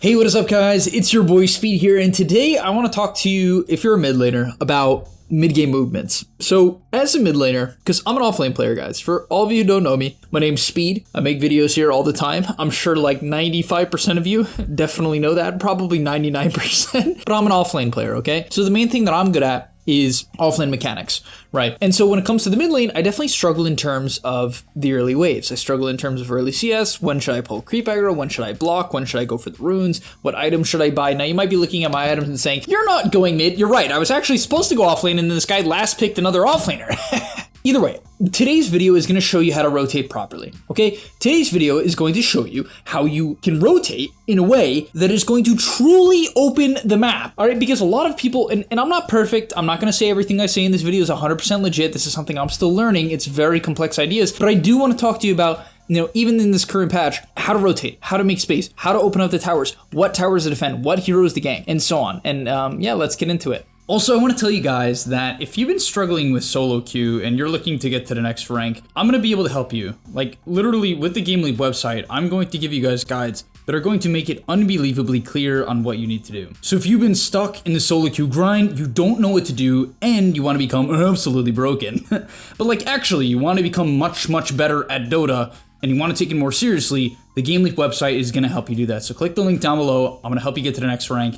Hey, what is up guys? It's your boy Speed here, and today I want to talk to you, if you're a mid laner, about mid-game movements. So as a mid laner, because I'm an offlane player guys, for all of you who don't know me, my name's Speed. I make videos here all the time. I'm sure like 95% of you definitely know that, probably 99%, but I'm an offlane player, okay? So the main thing that I'm good at is offlane mechanics, right? And so when it comes to the mid lane, I definitely struggle in terms of the early waves. I struggle in terms of early CS. When should I pull creep aggro? When should I block? When should I go for the runes? What items should I buy? Now you might be looking at my items and saying, you're not going mid. You're right. I was actually supposed to go offlane and then this guy last picked another offlaner. Either way, today's video is going to show you how to rotate properly, okay? Today's video is going to show you how you can rotate in a way that is going to truly open the map, all right? Because a lot of people, and I'm not perfect, I'm not going to say everything I say in this video is 100% legit. This is something I'm still learning. It's very complex ideas, but I do want to talk to you about, you know, even in this current patch, how to rotate, how to make space, how to open up the towers, what towers to defend, what heroes to gank, and so on. And yeah, let's get into it. Also, I want to tell you guys that if you've been struggling with solo queue and you're looking to get to the next rank, I'm going to be able to help you. Like literally with the Game Leap website, I'm going to give you guys guides that are going to make it unbelievably clear on what you need to do. So if you've been stuck in the solo queue grind, you don't know what to do, and you want to become absolutely broken, but like actually you want to become much better at Dota, and you want to take it more seriously, the Game Leap website is going to help you do that. So click the link down below. I'm going to help you get to the next rank.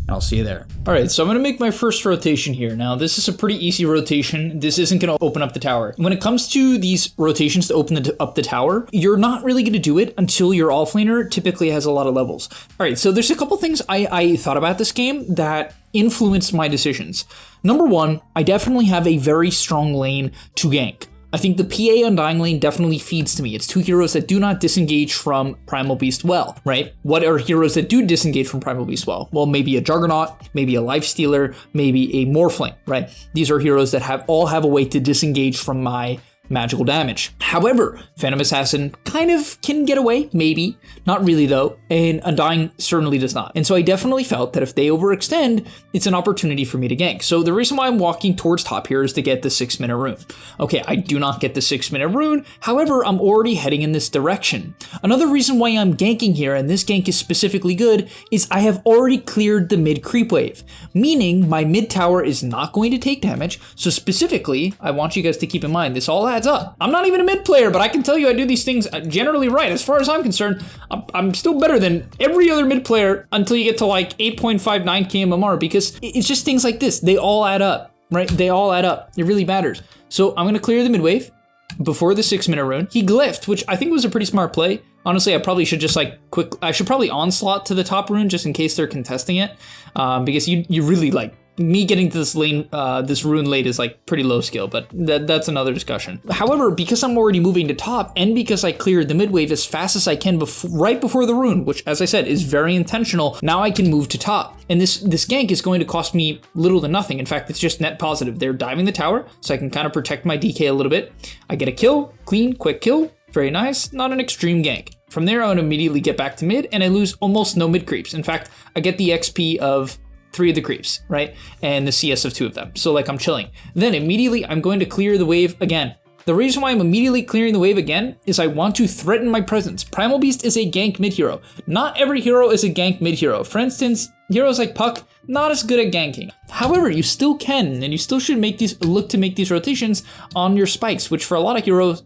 I'll see you there. All right, so I'm gonna make my first rotation here. Now, this is a pretty easy rotation. This isn't gonna open up the tower. When it comes to these rotations to open up the tower, you're not really gonna do it until your offlaner typically has a lot of levels. All right, so there's a couple things I thought about this game that influenced my decisions. Number one, I definitely have a very strong lane to gank. I think the PA Undying lane definitely feeds to me. It's two heroes that do not disengage from Primal Beast well, right? What are heroes that do disengage from Primal Beast well? Well, maybe a Juggernaut, maybe a Lifestealer, maybe a Morphling, right? These are heroes that all have a way to disengage from my magical damage. However, Phantom Assassin kind of can get away, maybe, not really though, and Undying certainly does not. And so I definitely felt that if they overextend, it's an opportunity for me to gank. So the reason why I'm walking towards top here is to get the 6-minute rune. Okay, I do not get the 6-minute rune, however, I'm already heading in this direction. Another reason why I'm ganking here, and this gank is specifically good, is I have already cleared the mid creep wave, meaning my mid tower is not going to take damage. So specifically, I want you guys to keep in mind, this all adds up. I'm not even a mid player, but I can tell you I do these things generally right. As far as I'm concerned, I'm still better than every other mid player until you get to like 8.59 KMMR, because it's just things like this. They all add up, right? They all add up. It really matters. So I'm going to clear the mid wave before the 6-minute rune. He glyphed, which I think was a pretty smart play. Honestly, I probably should just like I should probably onslaught to the top rune just in case they're contesting it, because you really like, me getting to this lane, this rune late is like pretty low skill, but that's another discussion. However, because I'm already moving to top, and because I cleared the mid wave as fast as I can right before the rune, which as I said is very intentional, now I can move to top. And this gank is going to cost me little to nothing. In fact, it's just net positive. They're diving the tower, so I can kind of protect my DK a little bit. I get a kill, clean, quick kill, very nice, not an extreme gank. From there, I would immediately get back to mid, and I lose almost no mid creeps. In fact, I get the XP of 3 of the creeps, right? And the CS of 2 of them. So like I'm chilling. Then immediately I'm going to clear the wave again. The reason why I'm immediately clearing the wave again is I want to threaten my presence. Primal Beast is a gank mid hero. Not every hero is a gank mid hero. For instance, heroes like Puck, not as good at ganking. However, you still can, and you still should look to make these rotations on your spikes, which for a lot of heroes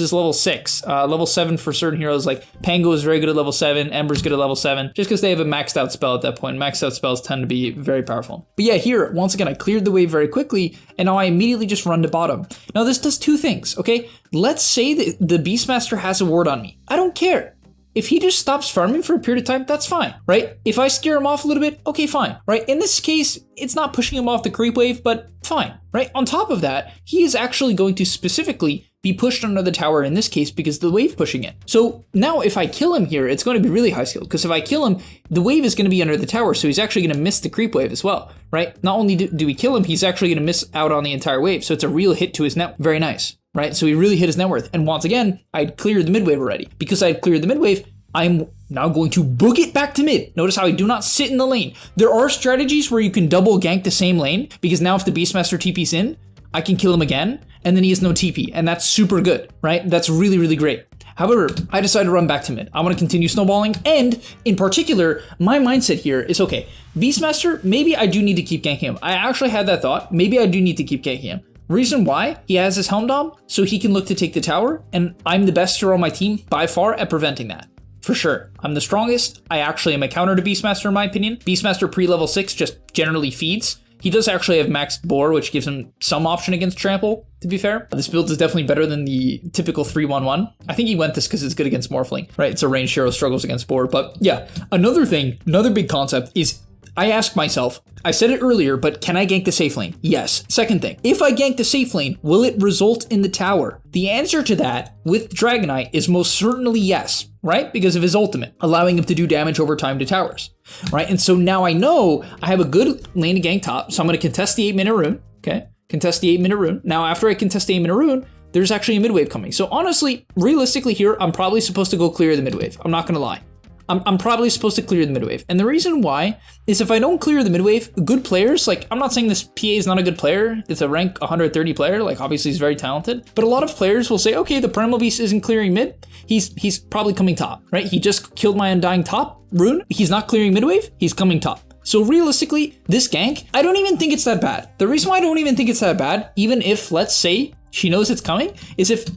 is level 6. Level 7 for certain heroes, like Pango is very good at level 7, Ember's good at level 7, just because they have a maxed out spell at that point. Maxed out spells tend to be very powerful. But yeah, here, once again, I cleared the wave very quickly, and now I immediately just run to bottom. Now this does 2 things, okay? Let's say that the Beastmaster has a ward on me. I don't care. If he just stops farming for a period of time, that's fine, right? If I scare him off a little bit, okay, fine, right? In this case, it's not pushing him off the creep wave, but fine, right? On top of that, he is actually going to specifically be pushed under the tower in this case because of the wave pushing it. So now if I kill him here, it's going to be really high skill, because if I kill him, the wave is going to be under the tower, so he's actually going to miss the creep wave as well, right? Not only do we kill him, he's actually going to miss out on the entire wave, so it's a real hit to his net. Very nice, right? So he really hit his net worth. And once again, I'd cleared the mid wave already. Because I'd cleared the mid wave, I'm now going to book it back to mid. Notice how I do not sit in the lane. There are strategies where you can double gank the same lane, because now if the Beastmaster TP's in, I can kill him again, and then he has no TP, and that's super good, right? That's really, really great. However, I decided to run back to mid. I want to continue snowballing, and in particular, my mindset here is, okay, Beastmaster, maybe I do need to keep ganking him. I actually had that thought. Maybe I do need to keep ganking him. Reason why? He has his Helm Dom, so he can look to take the tower, and I'm the best hero on my team by far at preventing that. For sure. I'm the strongest. I actually am a counter to Beastmaster in my opinion. Beastmaster pre-level 6 just generally feeds. He does actually have maxed Boar, which gives him some option against Trample, to be fair. This build is definitely better than the typical 3-1-1. I think he went this because it's good against Morphling, right? It's a ranged hero, struggles against Boar. But yeah, another big concept is I ask myself, I said it earlier, but can I gank the safe lane? Yes. Second thing, if I gank the safe lane, will it result in the tower? The answer to that with Dragonite is most certainly yes, right? Because of his ultimate, allowing him to do damage over time to towers, right? And so now I know I have a good lane to gank top, so I'm going to contest the 8-minute rune, okay? Contest the 8-minute rune. Now, after I contest the 8-minute rune, there's actually a mid wave coming. So honestly, realistically here, I'm probably supposed to go clear the mid wave. I'm not going to lie. I'm probably supposed to clear the mid wave. And the reason why is if I don't clear the mid wave, good players, like I'm not saying this PA is not a good player. It's a rank 130 player. Like obviously he's very talented, but a lot of players will say, okay, the Primal Beast isn't clearing mid. He's probably coming top, right? He just killed my Undying top rune. He's not clearing mid wave. He's coming top. So realistically, this gank, I don't even think it's that bad. The reason why I don't even think it's that bad, even if let's say she knows it's coming, is if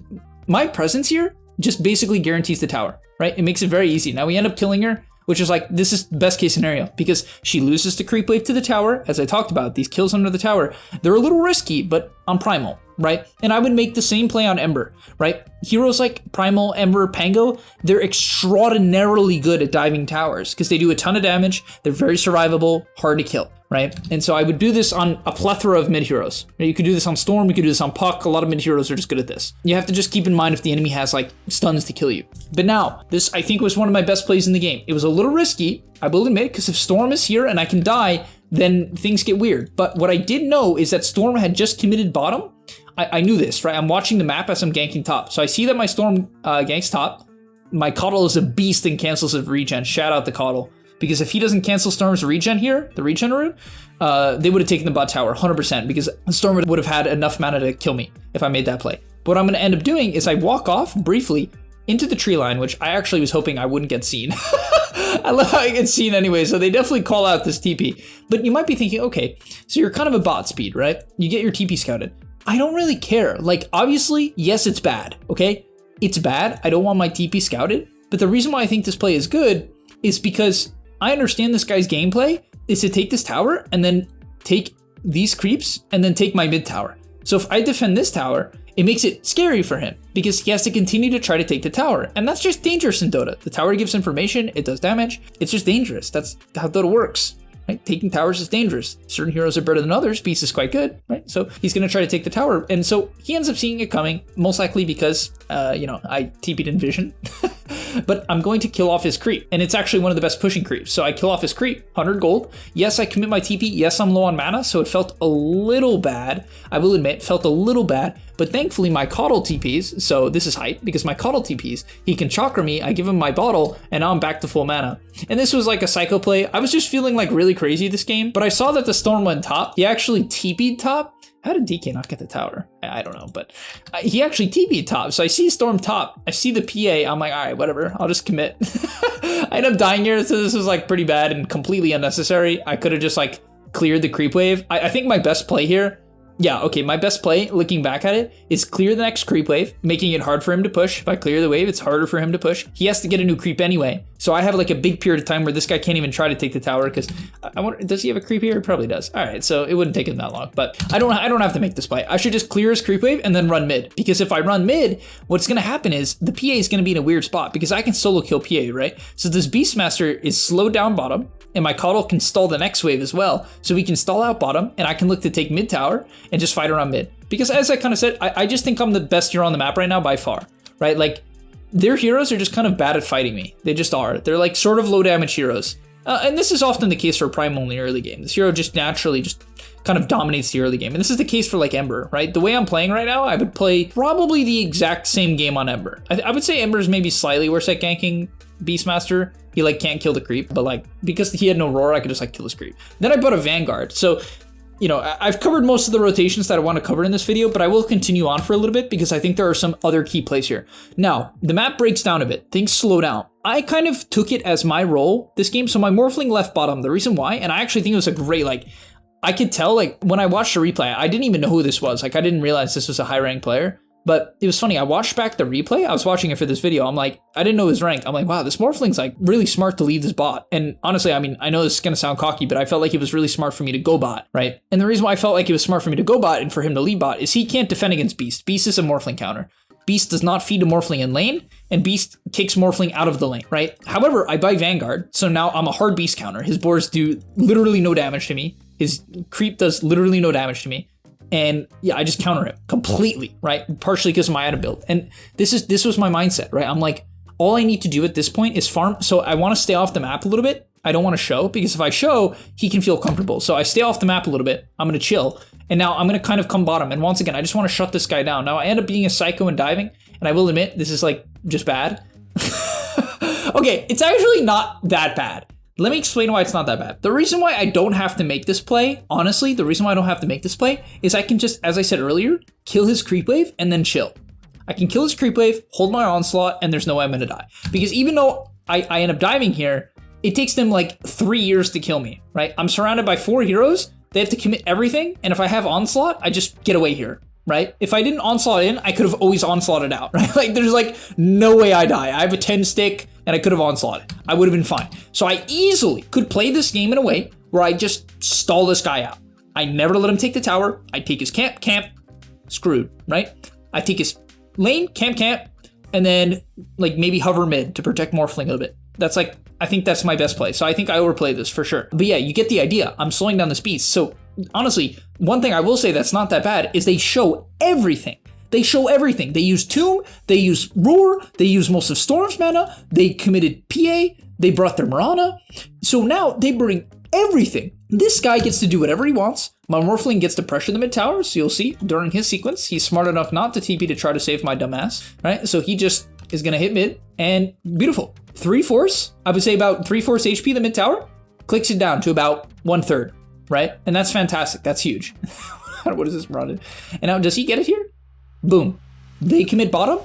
my presence here just basically guarantees the tower. Right? It makes it very easy. Now we end up killing her, which is like, this is best case scenario because she loses to creep wave to the tower. As I talked about, these kills under the tower, they're a little risky, but on Primal, right? And I would make the same play on Ember, right? Heroes like Primal, Ember, Pango, they're extraordinarily good at diving towers because they do a ton of damage. They're very survivable, hard to kill. Right? And so I would do this on a plethora of mid heroes. You could do this on Storm, you could do this on Puck. A lot of mid heroes are just good at this. You have to just keep in mind if the enemy has like stuns to kill you. But now, this I think was one of my best plays in the game. It was a little risky, I will admit, because if Storm is here and I can die, then things get weird. But what I did know is that Storm had just committed bottom. I knew this, right? I'm watching the map as I'm ganking top. So I see that my Storm ganks top. My Coddle is a beast and cancels his regen. Shout out the Coddle. Because if he doesn't cancel Storm's regen here, the regen rune, they would have taken the bot tower 100% because Storm would have had enough mana to kill me if I made that play. But what I'm going to end up doing is I walk off briefly into the tree line, which I actually was hoping I wouldn't get seen. I love how I get seen anyway, so they definitely call out this TP. But you might be thinking, okay, so you're kind of a bot speed, right? You get your TP scouted. I don't really care. Like, obviously, yes, it's bad, okay? It's bad. I don't want my TP scouted. But the reason why I think this play is good is because I understand this guy's gameplay is to take this tower and then take these creeps and then take my mid tower. So if I defend this tower, it makes it scary for him because he has to continue to try to take the tower. And that's just dangerous in Dota. The tower gives information, it does damage. It's just dangerous. That's how Dota works. Right? Taking towers is dangerous. Certain heroes are better than others. Beast is quite good, right? So he's going to try to take the tower. And so he ends up seeing it coming, most likely because, I TP'd in vision. But I'm going to kill off his creep. And it's actually one of the best pushing creeps. So I kill off his creep, 100 gold. Yes, I commit my TP. Yes, I'm low on mana. So it felt a little bad. I will admit, felt a little bad. But thankfully my Coddle TPs, so this is hype, because my Coddle TPs, he can chakra me, I give him my bottle, and now I'm back to full mana. And this was like a psycho play. I was just feeling like really crazy this game, but I saw that the Storm went top. He actually TP'd top. How did DK not get the tower? I don't know, but he actually TP'd top. So I see Storm top, I see the PA, I'm like, all right, whatever, I'll just commit. I end up dying here, so this was like pretty bad and completely unnecessary. I could have just like cleared the creep wave. I think my best play here, my best play, looking back at it, is clear the next creep wave, making it hard for him to push. If I clear the wave, it's harder for him to push. He has to get a new creep anyway. So I have like a big period of time where this guy can't even try to take the tower because I wonder, does he have a creep here? He probably does. All right, so it wouldn't take him that long, but I don't have to make this play. I should just clear his creep wave and then run mid, because if I run mid, what's going to happen is the PA is going to be in a weird spot because I can solo kill PA, right? So this Beastmaster is slowed down bottom, and my Coddle can stall the next wave as well. So we can stall out bottom, and I can look to take mid tower and just fight around mid. Because as I kind of said, I just think I'm the best hero on the map right now by far, right? Like, their heroes are just kind of bad at fighting me. They just are. They're like sort of low damage heroes. And this is often the case for Primal in the early game. This hero just naturally just kind of dominates the early game. And this is the case for like Ember, right? The way I'm playing right now, I would play probably the exact same game on Ember. I would say Ember is maybe slightly worse at ganking Beastmaster. He like can't kill the creep, but like because he had no roar, I could just like kill his creep. Then I bought a Vanguard. So you know, I've covered most of the rotations that I want to cover in this video, but I will continue on for a little bit because I think there are some other key plays here. Now, the map breaks down a bit. Things slow down. I kind of took it as my role this game. So my Morphling left bottom. The reason why, and I actually think it was a great, like, I could tell, like, when I watched the replay, I didn't even know who this was. Like, I didn't realize this was a high rank player. But it was funny, I watched back the replay, I was watching it for this video, I'm like, I didn't know his rank. I'm like, wow, this Morphling's like really smart to leave this bot. And honestly, I mean, I know this is gonna sound cocky, but I felt like it was really smart for me to go bot, right? And the reason why I felt like it was smart for me to go bot and for him to leave bot is he can't defend against Beast. Beast is a Morphling counter. Beast does not feed a Morphling in lane, and Beast kicks Morphling out of the lane, right? However, I buy Vanguard, so now I'm a hard Beast counter. His boars do literally no damage to me. His creep does literally no damage to me. And yeah, I just counter it completely, right? Partially because of my item build. And this was my mindset, right? I'm like, all I need to do at this point is farm. So I want to stay off the map a little bit. I don't want to show, because if I show, he can feel comfortable. So I stay off the map a little bit. I'm going to chill. And now I'm going to kind of come bottom. And once again, I just want to shut this guy down. Now I end up being a psycho and diving. And I will admit, this is like just bad. Okay, it's actually not that bad. Let me explain why it's not that bad. The reason why I don't have to make this play, honestly, the reason why I don't have to make this play is I can just, as I said earlier, kill his creep wave and then chill. I can kill his creep wave, hold my onslaught, and there's no way I'm gonna die. Because even though I end up diving here, it takes them like 3 years to kill me, right? I'm surrounded by 4 heroes, they have to commit everything, and if I have onslaught, I just get away here, right? If I didn't onslaught in, I could have always onslaughted out, right? Like there's like no way I die. I have a 10 stick, and I could have onslaughted. I would have been fine. So I easily could play this game in a way where I just stall this guy out. I never let him take the tower. I take his camp, screwed, right? I take his lane, camp, and then like maybe hover mid to protect Morphling a little bit. That's like, I think that's my best play. So I think I overplay this for sure. But yeah, you get the idea. I'm slowing down the speed. So honestly, one thing I will say that's not that bad is they show everything. They show everything. They use Tomb, they use Roar, they use most of Storm's mana, they committed PA, they brought their Mirana. So now they bring everything. This guy gets to do whatever he wants. My Morphling gets to pressure the mid tower, so you'll see during his sequence, he's smart enough not to TP to try to save my dumbass, right? So he just is gonna hit mid, and beautiful. 3/4, I would say about 3/4 HP the mid tower, clicks it down to about 1/3, right? And that's fantastic, that's huge. What is this Mirana? And now does he get it here? Boom. They commit bottom.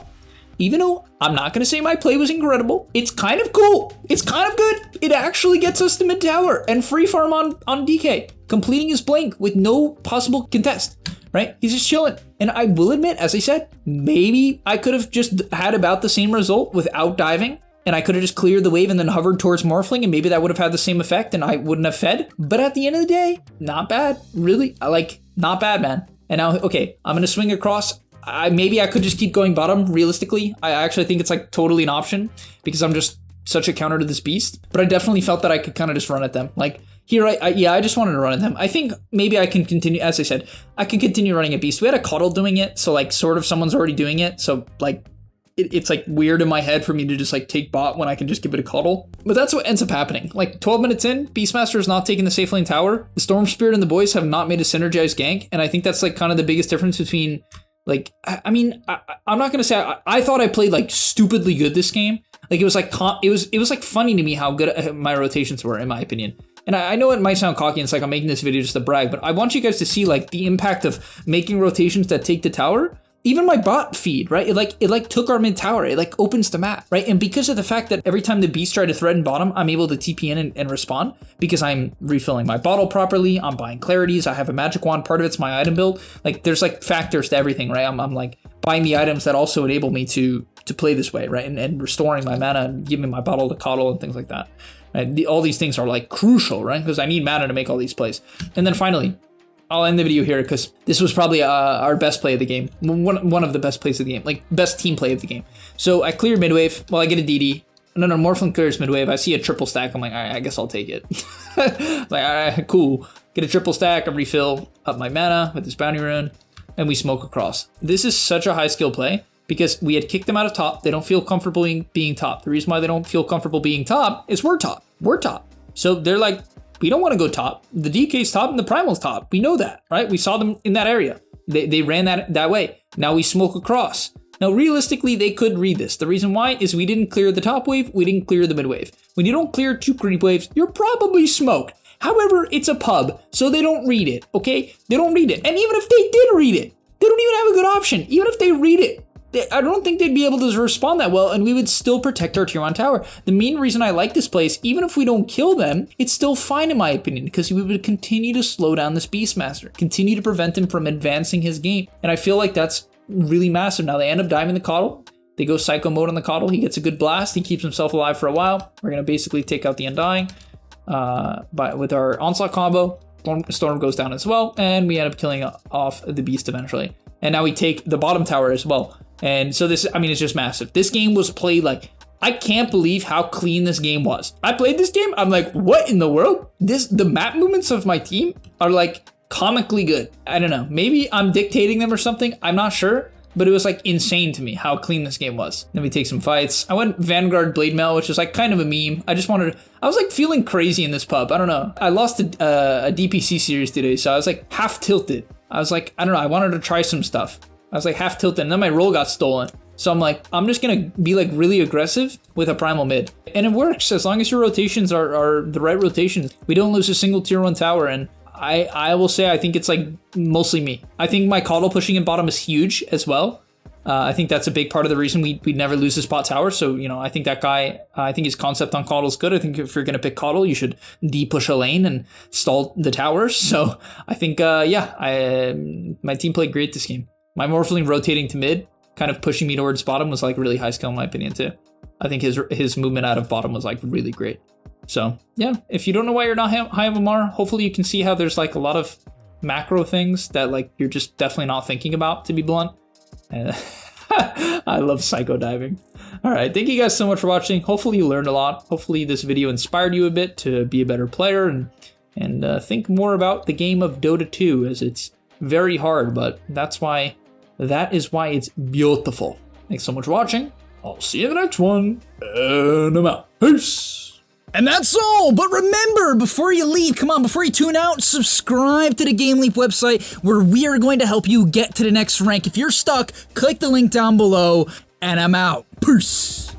Even though I'm not going to say my play was incredible, it's kind of cool. It's kind of good. It actually gets us to mid tower and free farm on DK, completing his blink with no possible contest, right? He's just chilling. And I will admit, as I said, maybe I could have just had about the same result without diving, and I could have just cleared the wave and then hovered towards Morphling, and maybe that would have had the same effect and I wouldn't have fed. But at the end of the day, not bad. Really, not bad, man. And now, okay, I'm going to swing across. Maybe I could just keep going bottom, realistically. I actually think it's like totally an option because I'm just such a counter to this beast. But I definitely felt that I could kind of just run at them. Like here, I just wanted to run at them. I think maybe I can continue, as I said, I can continue running at beast. We had a Coddle doing it, so like sort of someone's already doing it. So like it's like weird in my head for me to just like take bot when I can just give it a Coddle. But that's what ends up happening. Like 12 minutes in, Beastmaster is not taking the safe lane tower. The Storm Spirit and the boys have not made a synergized gank. And I think that's like kind of the biggest difference between, like, I mean, I'm not gonna say I thought I played like stupidly good this game. Like it was like it was like funny to me how good my rotations were, in my opinion. And I know it might sound cocky, and it's like I'm making this video just to brag, but I want you guys to see like the impact of making rotations that take the tower. Even my bot feed, right? It like took our mid tower. It like opens the map, right? And because of the fact that every time the beasts try to threaten bottom, I'm able to TP in and respond because I'm refilling my bottle properly. I'm buying clarities. I have a magic wand. Part of it's my item build. Like there's like factors to everything, right? I'm like buying the items that also enable me to play this way, right? And restoring my mana and giving my bottle to Coddle and things like that. Right? All these things are like crucial, right? Because I need mana to make all these plays. And then finally, I'll end the video here because this was probably our best play of the game. One of the best plays of the game, like best team play of the game. So I clear midwave. Well, I get a DD. No, Morphling clears midwave. I see a triple stack. I'm like, all right, I guess I'll take it. Like, all right, cool. Get a triple stack. I refill up my mana with this bounty rune, and we smoke across. This is such a high skill play because we had kicked them out of top. They don't feel comfortable being top. The reason why they don't feel comfortable being top is we're top. We're top. So they're like, we don't want to go top. The DK's top and the Primal's top. We know that, right? We saw them in that area. They ran that way. Now we smoke across. Now, realistically, they could read this. The reason why is we didn't clear the top wave. We didn't clear the mid wave. When you don't clear 2 creep waves, you're probably smoked. However, it's a pub, so they don't read it, okay? They don't read it. And even if they did read it, they don't even have a good option. Even if they read it, I don't think they'd be able to respond that well, and we would still protect our tier 1 tower. The main reason I like this place, even if we don't kill them, it's still fine in my opinion, because we would continue to slow down this Beastmaster, continue to prevent him from advancing his game. And I feel like that's really massive. Now they end up diving the Coddle. They go Psycho mode on the Coddle. He gets a good blast. He keeps himself alive for a while. We're going to basically take out the Undying with our Onslaught combo. Storm goes down as well, and we end up killing off the Beast eventually. And now we take the bottom tower as well. And so this, I mean, it's just massive. This game was played like, I can't believe how clean this game was. I played this game, I'm like, what in the world? The map movements of my team are like comically good. I don't know, maybe I'm dictating them or something, I'm not sure. But it was like insane to me how clean this game was. Then we take some fights. I went Vanguard Blade Mail, which is like kind of a meme. I was like feeling crazy in this pub. I don't know. I lost a DPC series today, so I was like half tilted. I was like, I don't know, I wanted to try some stuff. I was like half tilted, and then my roll got stolen. So I'm like, I'm just gonna be like really aggressive with a Primal mid. And it works as long as your rotations are the right rotations. We don't lose a single tier 1 tower, and I will say I think it's like mostly me. I think my Coddle pushing in bottom is huge as well. I think that's a big part of the reason we never lose a spot tower. So, you know, I think that guy, I think his concept on Coddle is good. I think if you're going to pick Coddle, you should de-push a lane and stall the towers. So I think, my team played great this game. My Morphling rotating to mid, kind of pushing me towards bottom was like really high skill in my opinion too. I think his movement out of bottom was like really great. So yeah, if you don't know why you're not high of a Mar, hopefully you can see how there's like a lot of macro things that like you're just definitely not thinking about, to be blunt. I love psycho diving. All right, thank you guys so much for watching. Hopefully you learned a lot. Hopefully this video inspired you a bit to be a better player and think more about the game of Dota 2, as it's very hard, but that is why it's beautiful. Thanks so much for watching. I'll see you in the next one, and I'm out. Peace. And that's all, but remember, before you leave, before you tune out, subscribe to the Game Leap website, where we are going to help you get to the next rank. If you're stuck, click the link down below, and I'm out. Peace.